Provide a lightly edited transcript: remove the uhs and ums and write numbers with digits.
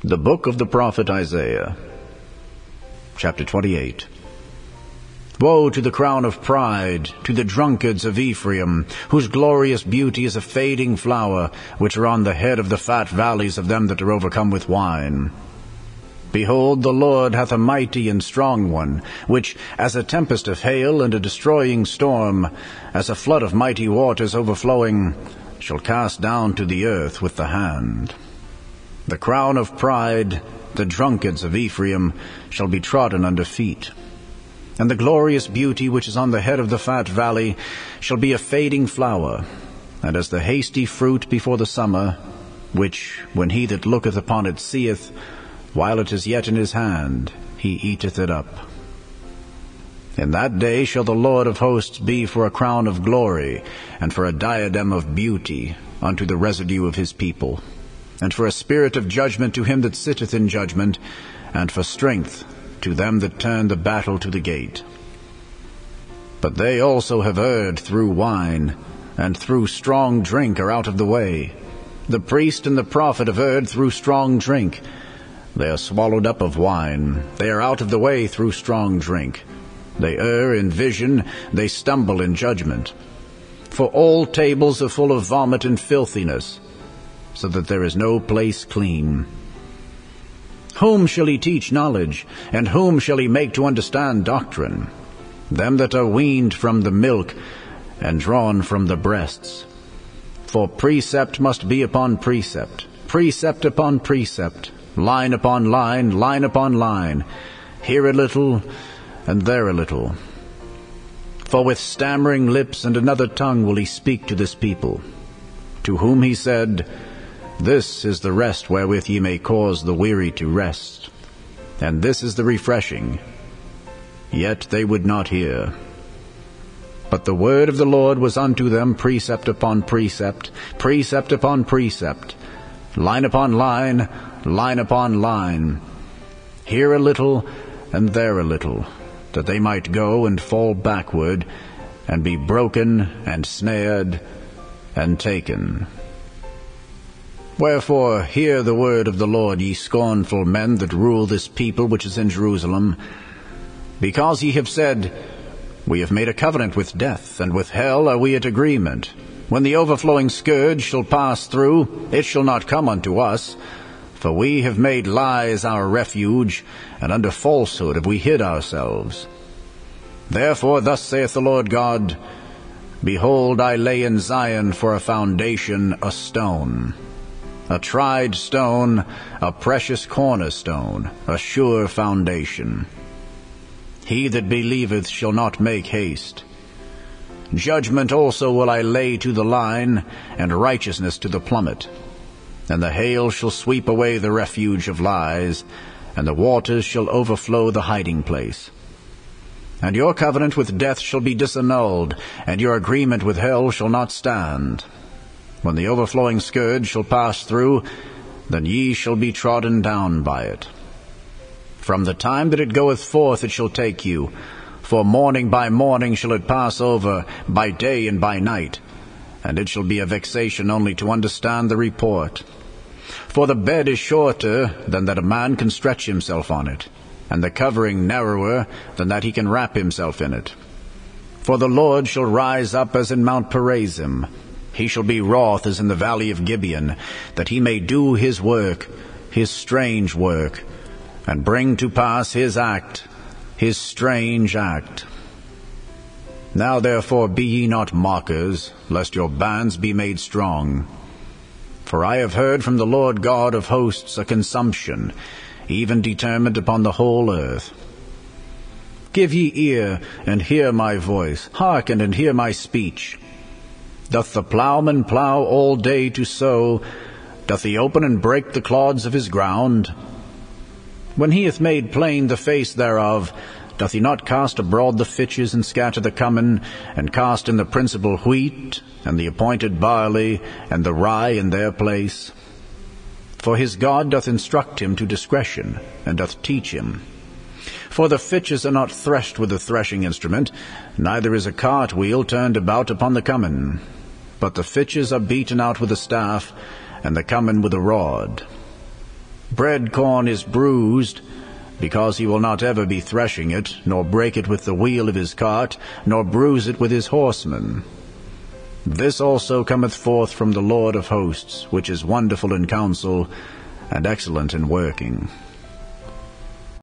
The book of the prophet Isaiah, chapter 28. Woe to the crown of pride, to the drunkards of Ephraim, whose glorious beauty is a fading flower, which are on the head of the fat valleys of them that are overcome with wine. Behold, the Lord hath a mighty and strong one, which, as a tempest of hail and a destroying storm, as a flood of mighty waters overflowing, shall cast down to the earth with the hand. The crown of pride, the drunkards of Ephraim, shall be trodden under feet. And the glorious beauty which is on the head of the fat valley shall be a fading flower, and as the hasty fruit before the summer, which, when he that looketh upon it seeth, while it is yet in his hand, he eateth it up. In that day shall the Lord of hosts be for a crown of glory, and for a diadem of beauty unto the residue of his people, and for a spirit of judgment to him that sitteth in judgment, and for strength to them that turn the battle to the gate. But they also have erred through wine, and through strong drink are out of the way. The priest and the prophet have erred through strong drink. They are swallowed up of wine. They are out of the way through strong drink. They err in vision, they stumble in judgment. For all tables are full of vomit and filthiness, so that there is no place clean. Whom shall he teach knowledge, and whom shall he make to understand doctrine? Them that are weaned from the milk, and drawn from the breasts. For precept must be upon precept, precept upon precept, line upon line, line upon line, here a little, and there a little. For with stammering lips and another tongue will he speak to this people, to whom he said, This is the rest wherewith ye may cause the weary to rest, and this is the refreshing. Yet they would not hear. But the word of the Lord was unto them precept upon precept, precept upon precept, line upon line, line upon line, here a little, and there a little, that they might go and fall backward, and be broken, and snared, and taken. Wherefore hear the word of the Lord, ye scornful men that rule this people which is in Jerusalem. Because ye have said, We have made a covenant with death, and with hell are we at agreement. When the overflowing scourge shall pass through, it shall not come unto us. For we have made lies our refuge, and under falsehood have we hid ourselves. Therefore thus saith the Lord God, Behold, I lay in Zion for a foundation a stone, a tried stone, a precious cornerstone, a sure foundation. He that believeth shall not make haste. Judgment also will I lay to the line, and righteousness to the plummet. And the hail shall sweep away the refuge of lies, and the waters shall overflow the hiding place. And your covenant with death shall be disannulled, and your agreement with hell shall not stand. When the overflowing scourge shall pass through, then ye shall be trodden down by it. From the time that it goeth forth it shall take you, for morning by morning shall it pass over, by day and by night, and it shall be a vexation only to understand the report. For the bed is shorter than that a man can stretch himself on it, and the covering narrower than that he can wrap himself in it. For the Lord shall rise up as in Mount Perazim, he shall be wroth as in the valley of Gibeon, that he may do his work, his strange work, and bring to pass his act, his strange act. Now therefore be ye not mockers, lest your bands be made strong. For I have heard from the Lord God of hosts a consumption, even determined upon the whole earth. Give ye ear, and hear my voice, hearken and hear my speech. Doth the plowman plow all day to sow? Doth he open and break the clods of his ground? When he hath made plain the face thereof, doth he not cast abroad the fitches, and scatter the cummin, and cast in the principal wheat, and the appointed barley, and the rye in their place? For his God doth instruct him to discretion, and doth teach him. For the fitches are not threshed with the threshing instrument, neither is a cart wheel turned about upon the cummin. But the fitches are beaten out with a staff, and the cummin with a rod. Bread corn is bruised, because he will not ever be threshing it, nor break it with the wheel of his cart, nor bruise it with his horsemen. This also cometh forth from the Lord of hosts, which is wonderful in counsel, and excellent in working.